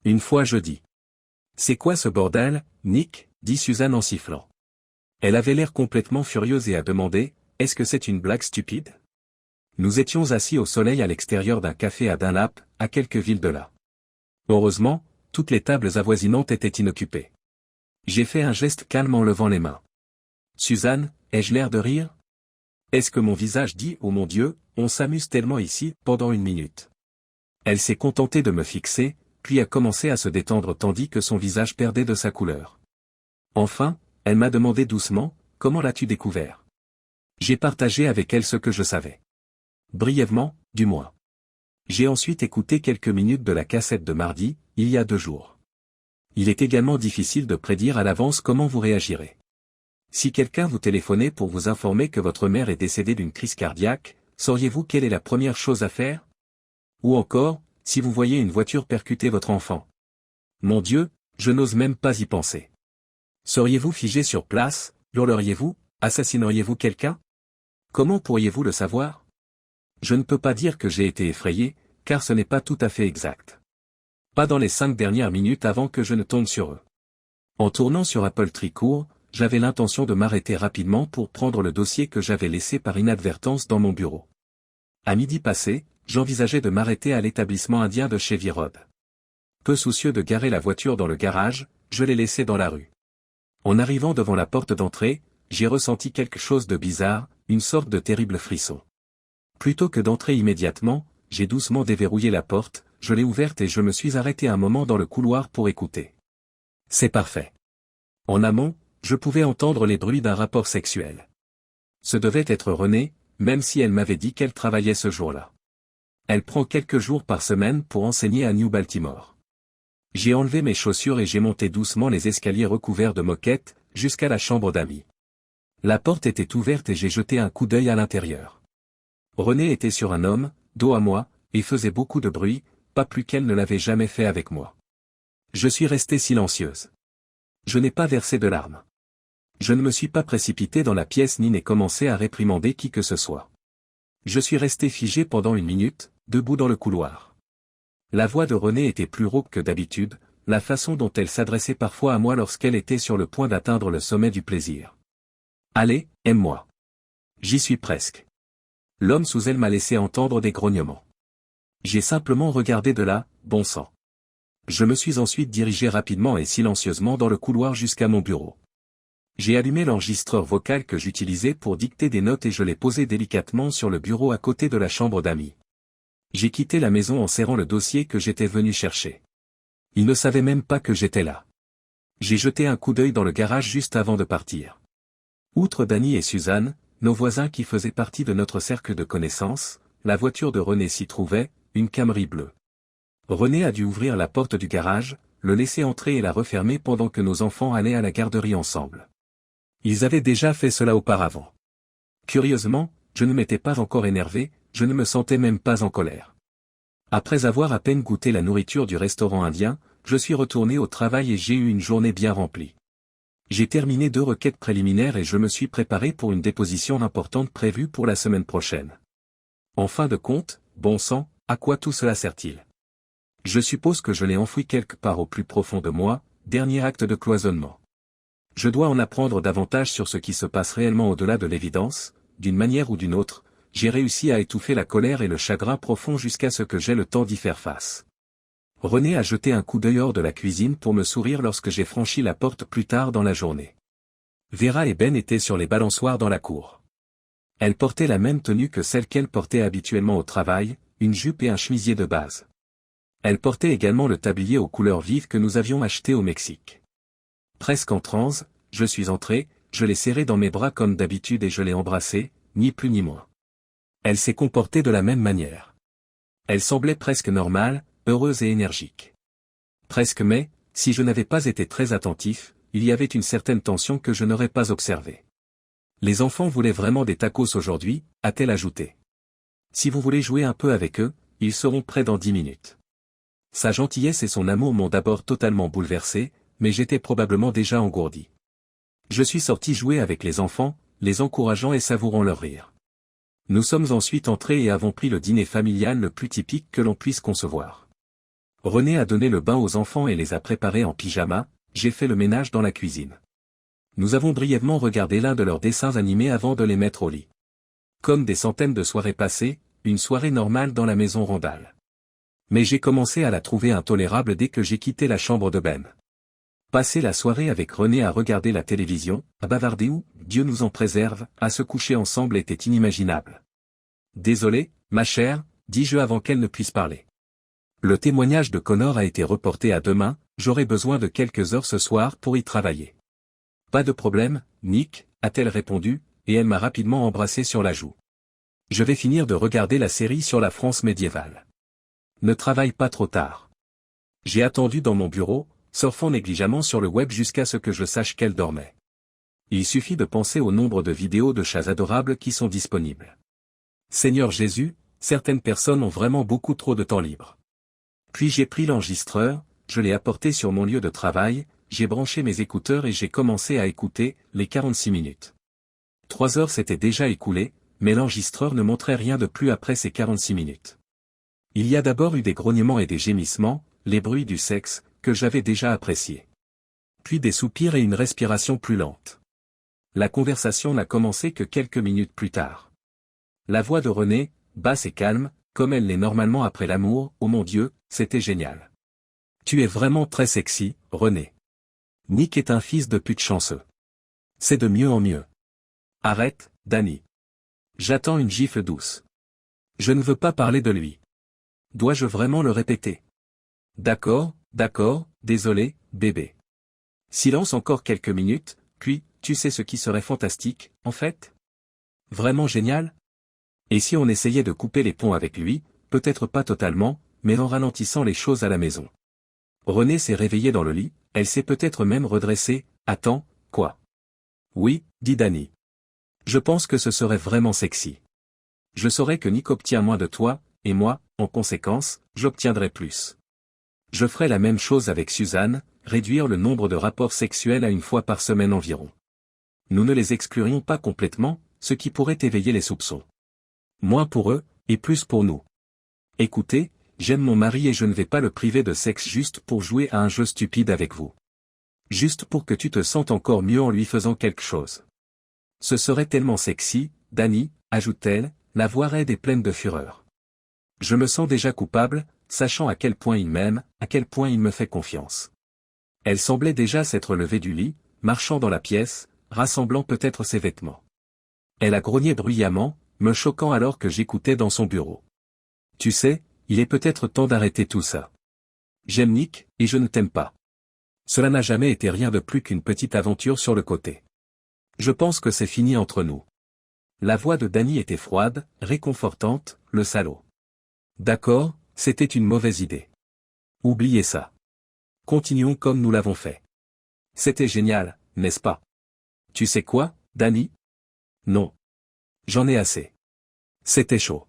Une fois je dis. C'est quoi ce bordel, Nick, dit Suzanne en sifflant. Elle avait l'air complètement furieuse et a demandé, est-ce que c'est une blague stupide? Nous étions assis au soleil à l'extérieur d'un café à Dunlap, à quelques villes de là. Heureusement, toutes les tables avoisinantes étaient inoccupées. J'ai fait un geste calme en levant les mains. Suzanne, ai-je l'air de rire? Est-ce que mon visage dit, oh mon Dieu, on s'amuse tellement ici, pendant une minute? Elle s'est contentée de me fixer, puis a commencé à se détendre tandis que son visage perdait de sa couleur. Enfin, elle m'a demandé doucement, comment l'as-tu découvert? J'ai partagé avec elle ce que je savais. Brièvement, du moins. J'ai ensuite écouté quelques minutes de la cassette de mardi, il y a 2 jours. Il est également difficile de prédire à l'avance comment vous réagirez. Si quelqu'un vous téléphonait pour vous informer que votre mère est décédée d'une crise cardiaque, sauriez-vous quelle est la première chose à faire? Ou encore, si vous voyez une voiture percuter votre enfant. Mon Dieu, je n'ose même pas y penser. Seriez-vous figé sur place, hurleriez-vous, assassineriez-vous quelqu'un? Comment pourriez-vous le savoir? Je ne peux pas dire que j'ai été effrayé, car ce n'est pas tout à fait exact. Pas dans les 5 dernières minutes avant que je ne tombe sur eux. En tournant sur Apple Tricourt, j'avais l'intention de m'arrêter rapidement pour prendre le dossier que j'avais laissé par inadvertance dans mon bureau. À midi passé, j'envisageais de m'arrêter à l'établissement indien de Chevy Road. Peu soucieux de garer la voiture dans le garage, je l'ai laissée dans la rue. En arrivant devant la porte d'entrée, j'ai ressenti quelque chose de bizarre, une sorte de terrible frisson. Plutôt que d'entrer immédiatement, j'ai doucement déverrouillé la porte, je l'ai ouverte et je me suis arrêté un moment dans le couloir pour écouter. C'est parfait. En amont, je pouvais entendre les bruits d'un rapport sexuel. Ce devait être Renée, même si elle m'avait dit qu'elle travaillait ce jour-là. Elle prend quelques jours par semaine pour enseigner à New Baltimore. J'ai enlevé mes chaussures et j'ai monté doucement les escaliers recouverts de moquettes, jusqu'à la chambre d'amis. La porte était ouverte et j'ai jeté un coup d'œil à l'intérieur. Renée était sur un homme, dos à moi, et faisait beaucoup de bruit, pas plus qu'elle ne l'avait jamais fait avec moi. Je suis restée silencieuse. Je n'ai pas versé de larmes. Je ne me suis pas précipité dans la pièce ni n'ai commencé à réprimander qui que ce soit. Je suis resté figé pendant 1 minute, debout dans le couloir. La voix de Renée était plus rauque que d'habitude, la façon dont elle s'adressait parfois à moi lorsqu'elle était sur le point d'atteindre le sommet du plaisir. Allez, aime-moi. J'y suis presque. L'homme sous elle m'a laissé entendre des grognements. J'ai simplement regardé de là, bon sang. Je me suis ensuite dirigé rapidement et silencieusement dans le couloir jusqu'à mon bureau. J'ai allumé l'enregistreur vocal que j'utilisais pour dicter des notes et je l'ai posé délicatement sur le bureau à côté de la chambre d'amis. J'ai quitté la maison en serrant le dossier que j'étais venu chercher. Il ne savait même pas que j'étais là. J'ai jeté un coup d'œil dans le garage juste avant de partir. Outre Danny et Suzanne, nos voisins qui faisaient partie de notre cercle de connaissances, la voiture de Renée s'y trouvait, une Camry bleue. Renée a dû ouvrir la porte du garage, le laisser entrer et la refermer pendant que nos enfants allaient à la garderie ensemble. Ils avaient déjà fait cela auparavant. Curieusement, je ne m'étais pas encore énervé, je ne me sentais même pas en colère. Après avoir à peine goûté la nourriture du restaurant indien, je suis retourné au travail et j'ai eu une journée bien remplie. J'ai terminé 2 requêtes préliminaires et je me suis préparé pour une déposition importante prévue pour la semaine prochaine. En fin de compte, bon sang, à quoi tout cela sert-il? Je suppose que je l'ai enfoui quelque part au plus profond de moi, dernier acte de cloisonnement. Je dois en apprendre davantage sur ce qui se passe réellement au-delà de l'évidence, d'une manière ou d'une autre, j'ai réussi à étouffer la colère et le chagrin profond jusqu'à ce que j'aie le temps d'y faire face. Renée a jeté un coup d'œil hors de la cuisine pour me sourire lorsque j'ai franchi la porte plus tard dans la journée. Vera et Ben étaient sur les balançoires dans la cour. Elle portait la même tenue que celle qu'elle portait habituellement au travail, une jupe et un chemisier de base. Elle portait également le tablier aux couleurs vives que nous avions acheté au Mexique. Presque en transe, je suis entré, je l'ai serrée dans mes bras comme d'habitude et je l'ai embrassée, ni plus ni moins. Elle s'est comportée de la même manière. Elle semblait presque normale, heureuse et énergique. Presque mais, si je n'avais pas été très attentif, il y avait une certaine tension que je n'aurais pas observée. Les enfants voulaient vraiment des tacos aujourd'hui, a-t-elle ajouté. Si vous voulez jouer un peu avec eux, ils seront prêts dans 10 minutes. Sa gentillesse et son amour m'ont d'abord totalement bouleversé, mais j'étais probablement déjà engourdi. Je suis sorti jouer avec les enfants, les encourageant et savourant leur rire. Nous sommes ensuite entrés et avons pris le dîner familial le plus typique que l'on puisse concevoir. René a donné le bain aux enfants et les a préparés en pyjama, j'ai fait le ménage dans la cuisine. Nous avons brièvement regardé l'un de leurs dessins animés avant de les mettre au lit. Comme des centaines de soirées passées, une soirée normale dans la maison Randall. Mais j'ai commencé à la trouver intolérable dès que j'ai quitté la chambre de Ben. Passer la soirée avec René à regarder la télévision, à bavarder ou, Dieu nous en préserve, à se coucher ensemble était inimaginable. Désolé, ma chère, dis-je avant qu'elle ne puisse parler. Le témoignage de Connor a été reporté à demain, j'aurai besoin de quelques heures ce soir pour y travailler. Pas de problème, Nick, a-t-elle répondu, et elle m'a rapidement embrassé sur la joue. Je vais finir de regarder la série sur la France médiévale. Ne travaille pas trop tard. J'ai attendu dans mon bureau, surfant négligemment sur le web jusqu'à ce que je sache qu'elle dormait. Il suffit de penser au nombre de vidéos de chats adorables qui sont disponibles. Seigneur Jésus, certaines personnes ont vraiment beaucoup trop de temps libre. Puis j'ai pris l'enregistreur, je l'ai apporté sur mon lieu de travail, j'ai branché mes écouteurs et j'ai commencé à écouter, les 46 minutes. 3 heures s'étaient déjà écoulées, mais l'enregistreur ne montrait rien de plus après ces 46 minutes. Il y a d'abord eu des grognements et des gémissements, les bruits du sexe, que j'avais déjà appréciés. Puis des soupirs et une respiration plus lente. La conversation n'a commencé que quelques minutes plus tard. La voix de René, basse et calme, comme elle l'est normalement après l'amour, oh mon Dieu, c'était génial. Tu es vraiment très sexy, René. Nick est un fils de pute chanceux. C'est de mieux en mieux. Arrête, Danny. J'attends une gifle douce. Je ne veux pas parler de lui. Dois-je vraiment le répéter? D'accord, désolé, bébé. Silence encore quelques minutes, puis, tu sais ce qui serait fantastique, en fait? Vraiment génial? Et si on essayait de couper les ponts avec lui, peut-être pas totalement, mais en ralentissant les choses à la maison. René s'est réveillée dans le lit, elle s'est peut-être même redressée, attends, quoi? Oui, dit Danny. Je pense que ce serait vraiment sexy. Je saurais que Nick obtient moins de toi, et moi, en conséquence, j'obtiendrai plus. Je ferai la même chose avec Suzanne, réduire le nombre de rapports sexuels à 1 fois par semaine environ. Nous ne les exclurions pas complètement, ce qui pourrait éveiller les soupçons. Moins pour eux, et plus pour nous. Écoutez, j'aime mon mari et je ne vais pas le priver de sexe juste pour jouer à un jeu stupide avec vous. Juste pour que tu te sentes encore mieux en lui faisant quelque chose. Ce serait tellement sexy, Danny, ajoute-t-elle, la voix raide et pleine de fureur. Je me sens déjà coupable, sachant à quel point il m'aime, à quel point il me fait confiance. Elle semblait déjà s'être levée du lit, marchant dans la pièce, rassemblant peut-être ses vêtements. Elle a grogné bruyamment, me choquant alors que j'écoutais dans son bureau. Tu sais, il est peut-être temps d'arrêter tout ça. J'aime Nick, et je ne t'aime pas. Cela n'a jamais été rien de plus qu'une petite aventure sur le côté. Je pense que c'est fini entre nous. La voix de Danny était froide, réconfortante, le salaud. D'accord, c'était une mauvaise idée. Oubliez ça. Continuons comme nous l'avons fait. C'était génial, n'est-ce pas? Tu sais quoi, Danny? Non. J'en ai assez. C'était chaud.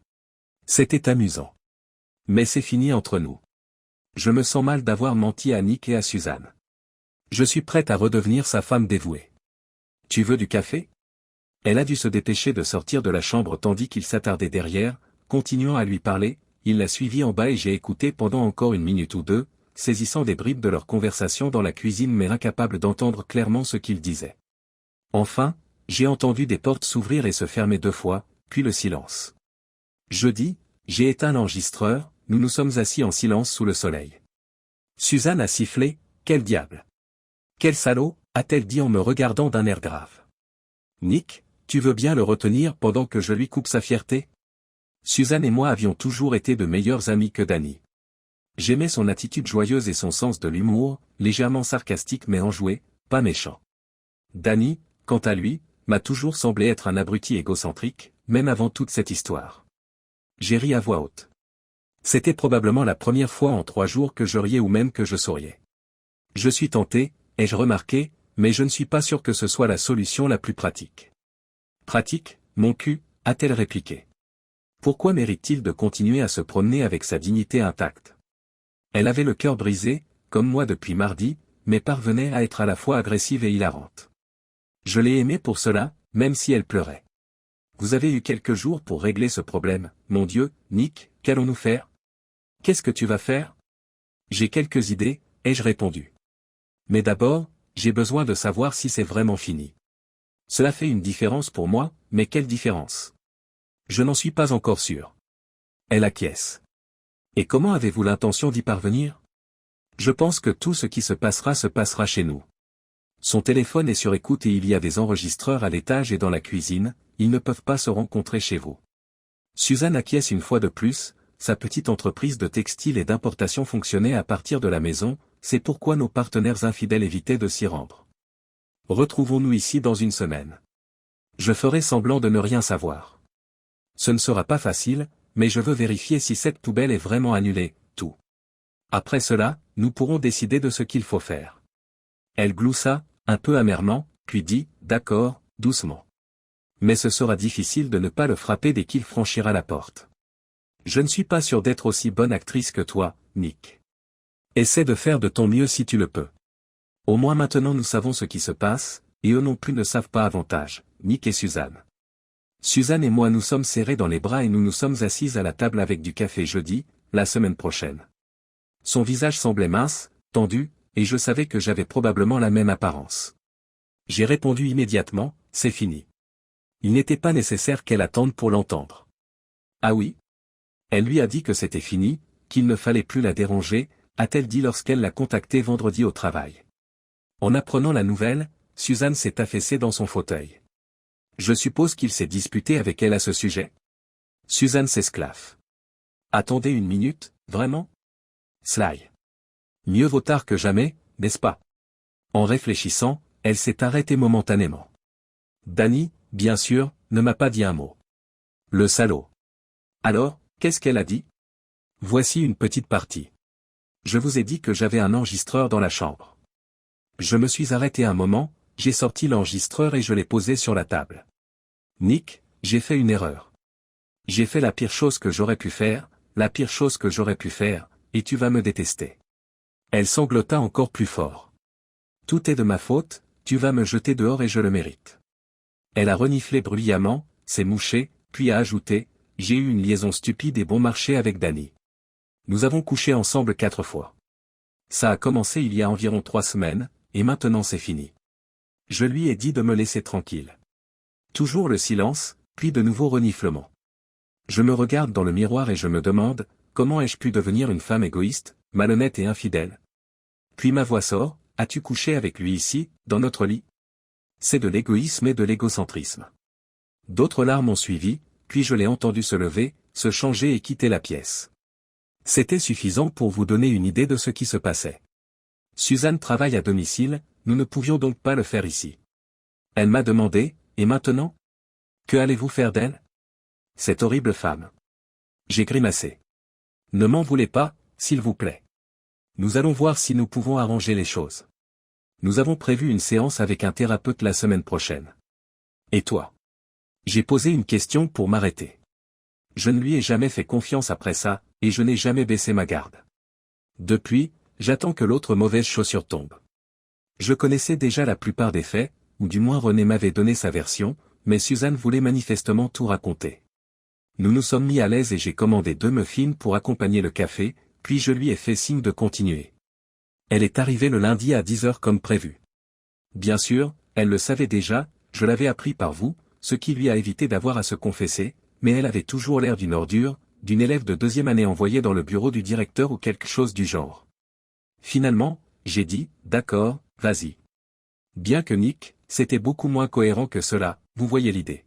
C'était amusant. Mais c'est fini entre nous. Je me sens mal d'avoir menti à Nick et à Suzanne. Je suis prête à redevenir sa femme dévouée. Tu veux du café? Elle a dû se dépêcher de sortir de la chambre tandis qu'il s'attardait derrière, continuant à lui parler, il l'a suivi en bas et j'ai écouté pendant encore 1 minute ou 2, saisissant des bribes de leur conversation dans la cuisine mais incapable d'entendre clairement ce qu'ils disaient. Enfin, j'ai entendu des portes s'ouvrir et se fermer 2 fois, puis le silence. Jeudi, j'ai éteint l'enregistreur, nous nous sommes assis en silence sous le soleil. Suzanne a sifflé, quel diable! Quel salaud, a-t-elle dit en me regardant d'un air grave. Nick, tu veux bien le retenir pendant que je lui coupe sa fierté? Suzanne et moi avions toujours été de meilleurs amis que Danny. J'aimais son attitude joyeuse et son sens de l'humour, légèrement sarcastique mais enjoué, pas méchant. Danny, quant à lui, m'a toujours semblé être un abruti égocentrique, même avant toute cette histoire. J'ai ri à voix haute. C'était probablement la première fois en 3 jours que je riais ou même que je souriais. Je suis tenté, ai-je remarqué, mais je ne suis pas sûr que ce soit la solution la plus pratique. Pratique, mon cul, a-t-elle répliqué. Pourquoi mérite-t-il de continuer à se promener avec sa dignité intacte? Elle avait le cœur brisé, comme moi depuis mardi, mais parvenait à être à la fois agressive et hilarante. Je l'ai aimée pour cela, même si elle pleurait. Vous avez eu quelques jours pour régler ce problème, mon Dieu, Nick, qu'allons-nous faire? Qu'est-ce que tu vas faire? J'ai quelques idées, ai-je répondu. Mais d'abord, j'ai besoin de savoir si c'est vraiment fini. Cela fait une différence pour moi, mais quelle différence? Je n'en suis pas encore sûr. Elle acquiesce. Et comment avez-vous l'intention d'y parvenir? Je pense que tout ce qui se passera chez nous. Son téléphone est sur écoute et il y a des enregistreurs à l'étage et dans la cuisine, ils ne peuvent pas se rencontrer chez vous. Suzanne acquiesce une fois de plus, sa petite entreprise de textile et d'importation fonctionnait à partir de la maison, c'est pourquoi nos partenaires infidèles évitaient de s'y rendre. Retrouvons-nous ici dans une semaine. Je ferai semblant de ne rien savoir. Ce ne sera pas facile, mais je veux vérifier si cette poubelle est vraiment annulée, tout. Après cela, nous pourrons décider de ce qu'il faut faire. Elle gloussa, un peu amèrement, puis dit, d'accord, doucement. Mais ce sera difficile de ne pas le frapper dès qu'il franchira la porte. Je ne suis pas sûr d'être aussi bonne actrice que toi, Nick. Essaie de faire de ton mieux si tu le peux. Au moins maintenant nous savons ce qui se passe, et eux non plus ne savent pas avantage, Nick et Suzanne. Suzanne et moi nous sommes serrés dans les bras et nous nous sommes assises à la table avec du café jeudi, la semaine prochaine. Son visage semblait mince, tendu, et je savais que j'avais probablement la même apparence. J'ai répondu immédiatement, c'est fini. Il n'était pas nécessaire qu'elle attende pour l'entendre. Ah oui? Elle lui a dit que c'était fini, qu'il ne fallait plus la déranger, a-t-elle dit lorsqu'elle l'a contacté vendredi au travail. En apprenant la nouvelle, Suzanne s'est affaissée dans son fauteuil. Je suppose qu'il s'est disputé avec elle à ce sujet? Suzanne s'esclaffe. Attendez une minute, vraiment? Sly. Mieux vaut tard que jamais, n'est-ce pas? En réfléchissant, elle s'est arrêtée momentanément. Danny, bien sûr, ne m'a pas dit un mot. Le salaud. Alors, qu'est-ce qu'elle a dit? Voici une petite partie. Je vous ai dit que j'avais un enregistreur dans la chambre. Je me suis arrêté un moment, j'ai sorti l'enregistreur et je l'ai posé sur la table. Nick, j'ai fait une erreur. J'ai fait la pire chose que j'aurais pu faire, la pire chose que j'aurais pu faire, et tu vas me détester. Elle sanglota encore plus fort. Tout est de ma faute, tu vas me jeter dehors et je le mérite. Elle a reniflé bruyamment, s'est mouchée, puis a ajouté, j'ai eu une liaison stupide et bon marché avec Danny. Nous avons couché ensemble 4 fois. Ça a commencé il y a environ 3 semaines, et maintenant c'est fini. Je lui ai dit de me laisser tranquille. Toujours le silence, puis de nouveaux reniflements. Je me regarde dans le miroir et je me demande, comment ai-je pu devenir une femme égoïste, malhonnête et infidèle? Puis ma voix sort, as-tu couché avec lui ici, dans notre lit? C'est de l'égoïsme et de l'égocentrisme. D'autres larmes ont suivi, puis je l'ai entendu se lever, se changer et quitter la pièce. C'était suffisant pour vous donner une idée de ce qui se passait. Suzanne travaille à domicile, nous ne pouvions donc pas le faire ici. Elle m'a demandé, et maintenant? Que allez-vous faire d'elle? Cette horrible femme. J'ai grimacé. Ne m'en voulez pas, s'il vous plaît. Nous allons voir si nous pouvons arranger les choses. Nous avons prévu une séance avec un thérapeute la semaine prochaine. Et toi? J'ai posé une question pour m'arrêter. Je ne lui ai jamais fait confiance après ça, et je n'ai jamais baissé ma garde. Depuis, j'attends que l'autre mauvaise chaussure tombe. Je connaissais déjà la plupart des faits, ou du moins René m'avait donné sa version, mais Suzanne voulait manifestement tout raconter. Nous nous sommes mis à l'aise et j'ai commandé 2 muffins pour accompagner le café, puis je lui ai fait signe de continuer. Elle est arrivée le lundi à 10 heures comme prévu. Bien sûr, elle le savait déjà, je l'avais appris par vous, ce qui lui a évité d'avoir à se confesser, mais elle avait toujours l'air d'une ordure, d'une élève de 2e année envoyée dans le bureau du directeur ou quelque chose du genre. Finalement, j'ai dit, d'accord, vas-y. Bien que Nick, c'était beaucoup moins cohérent que cela, vous voyez l'idée.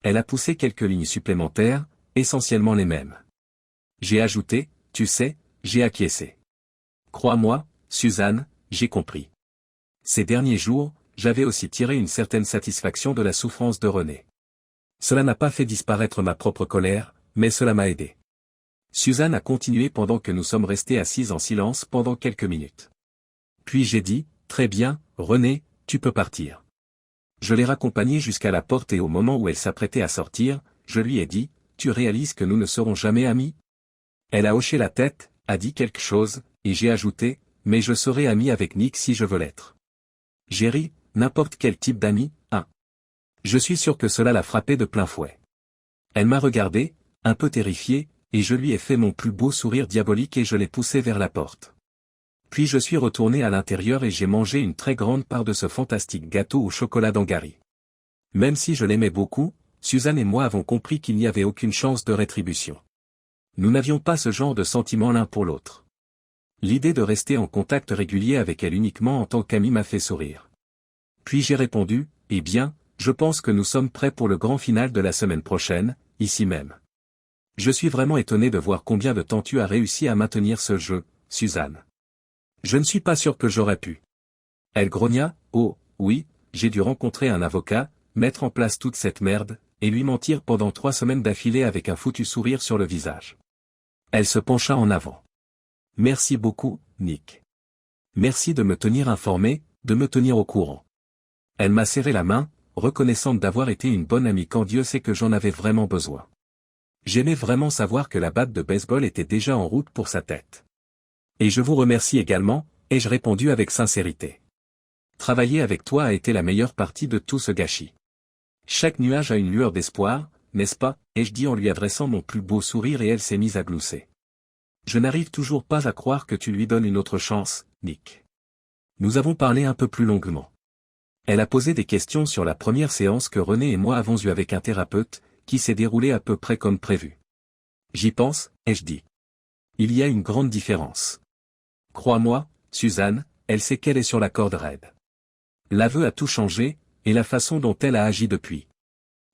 Elle a poussé quelques lignes supplémentaires, essentiellement les mêmes. J'ai ajouté, tu sais, j'ai acquiescé. Crois-moi, Suzanne, j'ai compris. Ces derniers jours, j'avais aussi tiré une certaine satisfaction de la souffrance de René. Cela n'a pas fait disparaître ma propre colère, mais cela m'a aidé. Suzanne a continué pendant que nous sommes restés assises en silence pendant quelques minutes. Puis j'ai dit, très bien, René, tu peux partir. Je l'ai raccompagnée jusqu'à la porte et au moment où elle s'apprêtait à sortir, je lui ai dit, tu réalises que nous ne serons jamais amis? Elle a hoché la tête, a dit quelque chose, et j'ai ajouté, mais je serai ami avec Nick si je veux l'être. J'ai ri, n'importe quel type d'ami, hein. Je suis sûr que cela l'a frappée de plein fouet. Elle m'a regardé, un peu terrifiée, et je lui ai fait mon plus beau sourire diabolique et je l'ai poussée vers la porte. Puis je suis retourné à l'intérieur et j'ai mangé une très grande part de ce fantastique gâteau au chocolat d'Angary. Même si je l'aimais beaucoup, Suzanne et moi avons compris qu'il n'y avait aucune chance de rétribution. Nous n'avions pas ce genre de sentiment l'un pour l'autre. L'idée de rester en contact régulier avec elle uniquement en tant qu'amie m'a fait sourire. Puis j'ai répondu, eh bien, je pense que nous sommes prêts pour le grand final de la semaine prochaine, ici même. Je suis vraiment étonné de voir combien de temps tu as réussi à maintenir ce jeu, Suzanne. Je ne suis pas sûr que j'aurais pu. Elle grogna, oh, oui, j'ai dû rencontrer un avocat, mettre en place toute cette merde, et lui mentir pendant 3 semaines d'affilée avec un foutu sourire sur le visage. Elle se pencha en avant. Merci beaucoup, Nick. Merci de me tenir informé, de me tenir au courant. Elle m'a serré la main, reconnaissante d'avoir été une bonne amie quand Dieu sait que j'en avais vraiment besoin. J'aimais vraiment savoir que la batte de baseball était déjà en route pour sa tête. Et je vous remercie également, ai-je répondu avec sincérité. Travailler avec toi a été la meilleure partie de tout ce gâchis. Chaque nuage a une lueur d'espoir, n'est-ce pas, ai-je dit en lui adressant mon plus beau sourire et elle s'est mise à glousser. Je n'arrive toujours pas à croire que tu lui donnes une autre chance, Nick. Nous avons parlé un peu plus longuement. Elle a posé des questions sur la première séance que René et moi avons eue avec un thérapeute, qui s'est déroulée à peu près comme prévu. J'y pense, ai-je dit. Il y a une grande différence. Crois-moi, Suzanne, elle sait qu'elle est sur la corde raide. L'aveu a tout changé, et la façon dont elle a agi depuis.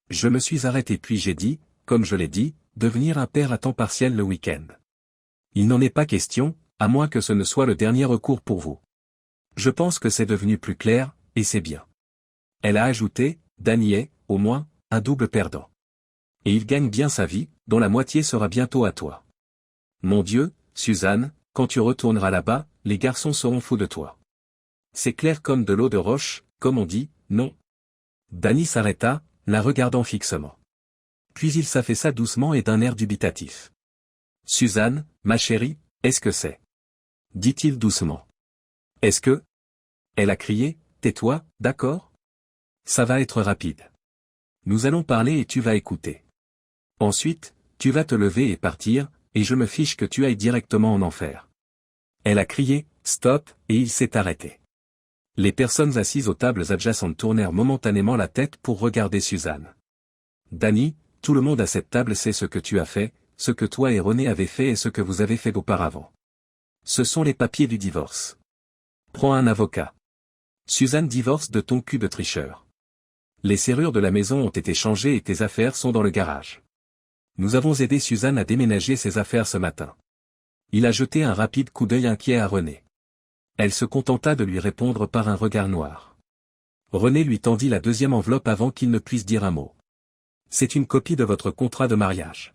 Je me suis arrêté puis j'ai dit, comme je l'ai dit, devenir un père à temps partiel le week-end. Il n'en est pas question, à moins que ce ne soit le dernier recours pour vous. Je pense que c'est devenu plus clair, et c'est bien. Elle a ajouté, Danny est, au moins, un double perdant. Et il gagne bien sa vie, dont la moitié sera bientôt à toi. Mon Dieu, Suzanne, quand tu retourneras là-bas, les garçons seront fous de toi. C'est clair comme de l'eau de roche, comme on dit, non. Danny s'arrêta, la regardant fixement. Puis il s'affaissa doucement et d'un air dubitatif. Suzanne, ma chérie, est-ce que c'est? Dit-il doucement. Est-ce que? Elle a crié, tais-toi, d'accord? Ça va être rapide. Nous allons parler et tu vas écouter. Ensuite, tu vas te lever et partir, et je me fiche que tu ailles directement en enfer. Elle a crié, stop, et il s'est arrêté. Les personnes assises aux tables adjacentes tournèrent momentanément la tête pour regarder Suzanne. Danny, tout le monde à cette table sait ce que tu as fait, ce que toi et René avez fait et ce que vous avez fait auparavant. Ce sont les papiers du divorce. Prends un avocat. Suzanne divorce de ton cul de tricheur. Les serrures de la maison ont été changées et tes affaires sont dans le garage. Nous avons aidé Suzanne à déménager ses affaires ce matin. Il a jeté un rapide coup d'œil inquiet à René. Elle se contenta de lui répondre par un regard noir. René lui tendit la deuxième enveloppe avant qu'il ne puisse dire un mot. C'est une copie de votre contrat de mariage.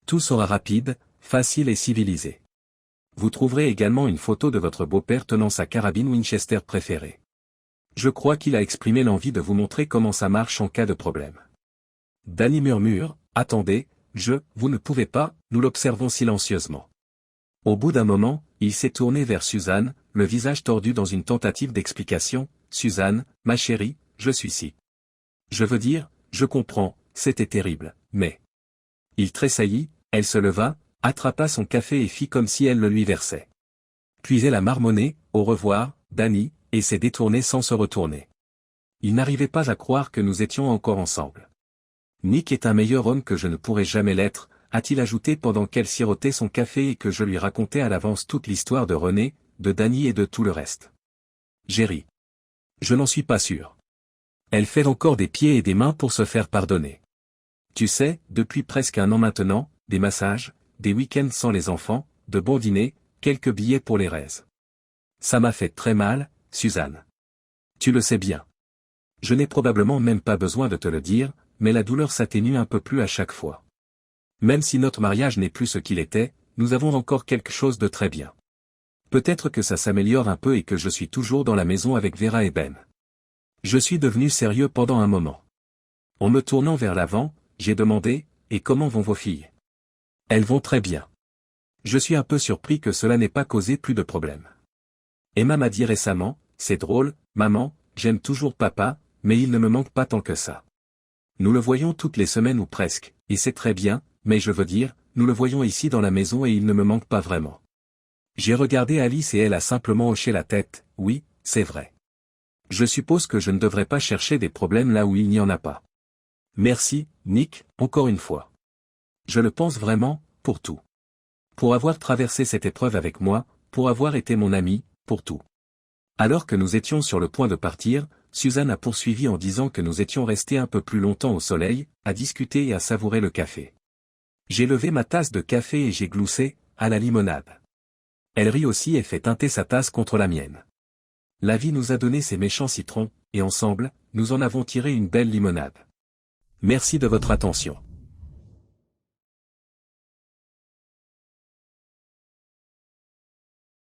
Tout sera rapide, facile et civilisé. Vous trouverez également une photo de votre beau-père tenant sa carabine Winchester préférée. Je crois qu'il a exprimé l'envie de vous montrer comment ça marche en cas de problème. Danny murmure, attendez, vous ne pouvez pas, nous l'observons silencieusement. Au bout d'un moment, il s'est tourné vers Suzanne, le visage tordu dans une tentative d'explication, Suzanne, ma chérie, je suis si. Je veux dire, je comprends, c'était terrible, mais... Il tressaillit, elle se leva, attrapa son café et fit comme si elle le lui versait. Puis elle a marmonné, au revoir, Danny, et s'est détournée sans se retourner. Il n'arrivait pas à croire que nous étions encore ensemble. Nick est un meilleur homme que je ne pourrais jamais l'être, a-t-il ajouté pendant qu'elle sirotait son café et que je lui racontais à l'avance toute l'histoire de René, de Danny et de tout le reste. J'ai ri. Je n'en suis pas sûr. Elle fait encore des pieds et des mains pour se faire pardonner. Tu sais, depuis presque 1 an maintenant, des massages, des week-ends sans les enfants, de bons dîners, quelques billets pour les raises. Ça m'a fait très mal, Suzanne. Tu le sais bien. Je n'ai probablement même pas besoin de te le dire, mais la douleur s'atténue un peu plus à chaque fois. Même si notre mariage n'est plus ce qu'il était, nous avons encore quelque chose de très bien. Peut-être que ça s'améliore un peu et que je suis toujours dans la maison avec Vera et Ben. Je suis devenu sérieux pendant un moment. En me tournant vers l'avant, j'ai demandé, et comment vont vos filles? Elles vont très bien. Je suis un peu surpris que cela n'ait pas causé plus de problèmes. Emma m'a dit récemment, c'est drôle, maman, j'aime toujours papa, mais il ne me manque pas tant que ça. Nous le voyons toutes les semaines ou presque, et c'est très bien, mais je veux dire, nous le voyons ici dans la maison et il ne me manque pas vraiment. J'ai regardé Alice et elle a simplement hoché la tête, oui, c'est vrai. Je suppose que je ne devrais pas chercher des problèmes là où il n'y en a pas. Merci, Nick, encore une fois. Je le pense vraiment, pour tout. Pour avoir traversé cette épreuve avec moi, pour avoir été mon ami, pour tout. Alors que nous étions sur le point de partir, Suzanne a poursuivi en disant que nous étions restés un peu plus longtemps au soleil, à discuter et à savourer le café. J'ai levé ma tasse de café et j'ai gloussé, à la limonade. Elle rit aussi et fait teinter sa tasse contre la mienne. La vie nous a donné ces méchants citrons, et ensemble, nous en avons tiré une belle limonade. Merci de votre attention.